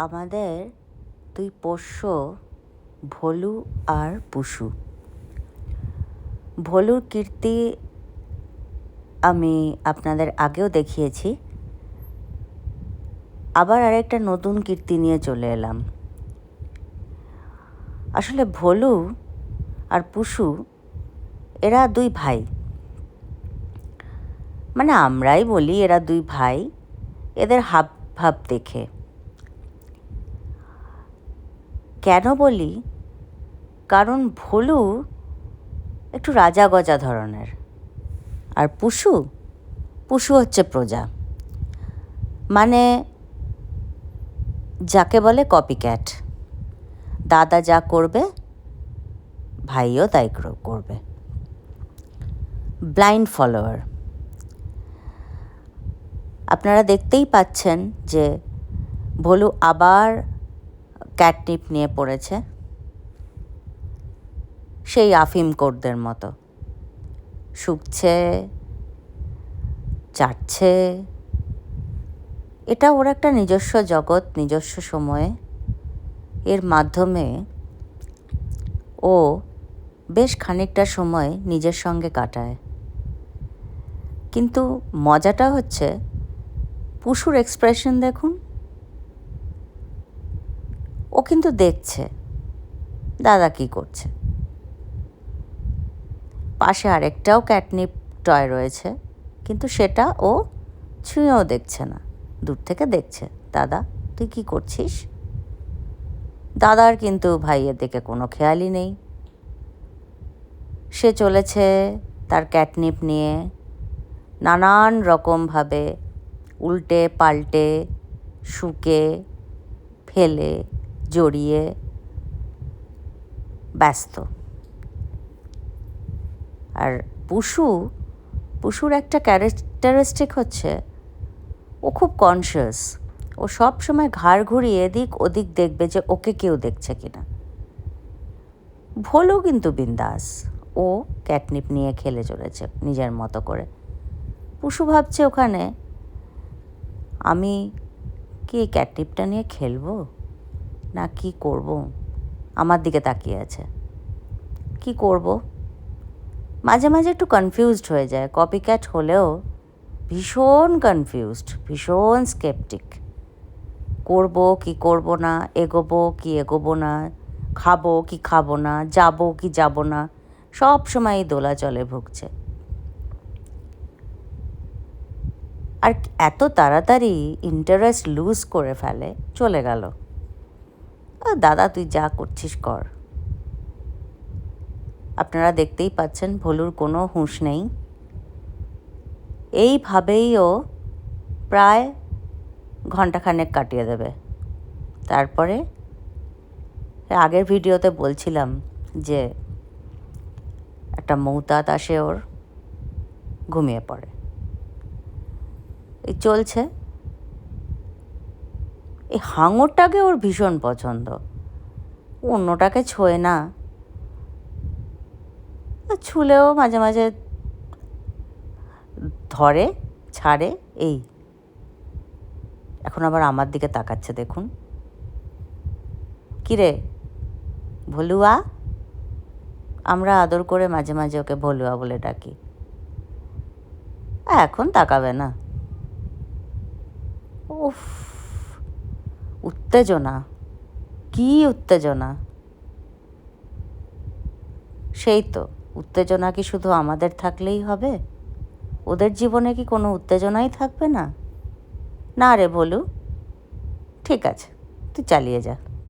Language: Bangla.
আমাদের দুই পোষ্য ভোলু আর পুষু। ভোলুর কীর্তি আমি আপনাদের আগেও দেখিয়েছি, আবার আরেকটা নতুন কীর্তি নিয়ে চলে এলাম। আসলে ভোলু আর পুষু এরা দুই ভাই, মানে আমরাই বলি এরা দুই ভাই, এদের হাব ভাব দেখে। কেন বলি? কারণ ভোলু একটু রাজা গজা ধরনের, আর পুষু হচ্ছে প্রজা, মানে যাকে বলে কপিক্যাট। দাদা যা করবে ভাইও তাই করবে, ব্লাইন্ড ফলোয়ার। আপনারা দেখতেই পাচ্ছেন যে ভোলু আবার ক্যাটনিপ নিয়ে পড়েছে, সেই আফিম কোরদের মতো শুকছে, চাটছে। এটা ওর একটা নিজস্ব জগৎ, নিজস্ব সময়ে। এর মাধ্যমে ও বেশ খানিকটা সময় নিজের সঙ্গে কাটায়। কিন্তু মজাটা হচ্ছে পুষুর এক্সপ্রেশন দেখুন। ও কিন্তু দেখছে দাদা কি করছে। পাশে আরেকটাও ক্যাটনিপ টয় রয়েছে, কিন্তু সেটা ও ছুঁয়েও দেখছে না, দূর থেকে দেখছে দাদা তুই কি করছিস। দাদার কিন্তু ভাইয়ের দিকে কোনো খেয়ালই নেই। সে চলেছে তার ক্যাটনিপ নিয়ে নানান রকমভাবে উল্টে পাল্টে, শুকে, ফেলে, জড়িয়ে ব্যস্ত। আর পুষুর একটা ক্যারেক্টারিস্টিক হচ্ছে ও খুব কনসিয়াস। ও সব সময় ঘাড় ঘুরিয়ে এদিক ওদিক দেখবে যে ওকে কেউ দেখছে কিনা। ভোলু কিন্তু বিন্দাস, ও ক্যাটনিপ নিয়ে খেলে চলেছে নিজের মতো করে। পুষু ভাবছে ওখানে আমি কি এই ক্যাটনিপটা নিয়ে খেলবো না কি করব। আমার দিকে তাকিয়ে আছে, কি করব। মাঝে মাঝে একটু কনফিউজড হয়ে যায়, কপিক্যাট হলেও ভীষণ কনফিউজড, ভীষণ স্কেপটিক। করব কি করব না, এগোবো কি এগোবো না, খাবো কি খাবো না, যাবো কি যাব না, সব সময় দোলাচলে ভুগছে। আর এত তাড়াতাড়ি ইন্টারেস্ট লুজ করে ফেলে, চলে গেল। দাদা তুই যা করছিস কর। আপনারা দেখতেই পাচ্ছেন ভোলুর কোনো হুঁশ নেই। এইভাবেই ও প্রায় ঘন্টাখানেক কাটিয়ে দেবে। তারপরে আগের ভিডিওতে বলছিলাম যে একটা মৌতাত আসে, ওর ঘুমিয়ে পড়ে। এই চলছে। এই হাঙরটাকে ওর ভীষণ পছন্দ, অন্যটাকে ছোঁয় না, ছুলেও মাঝে মাঝে ধরে ছাড়ে। এই এখন আবার আমার দিকে তাকাচ্ছে দেখুন। কিরে ভলুয়া, আমরা আদর করে মাঝে মাঝে ওকে ভলুয়া বলে ডাকি। এখন তাকাবে না। উফ, উত্তেজনা, কি উত্তেজনা। সেই তো উত্তেজনা কি শুধু আমাদের থাকলেই হবে? ওদের জীবনে কি কোনো উত্তেজনাই থাকবে না? না রে ভোলু, ঠিক আছে তুই চালিয়ে যা।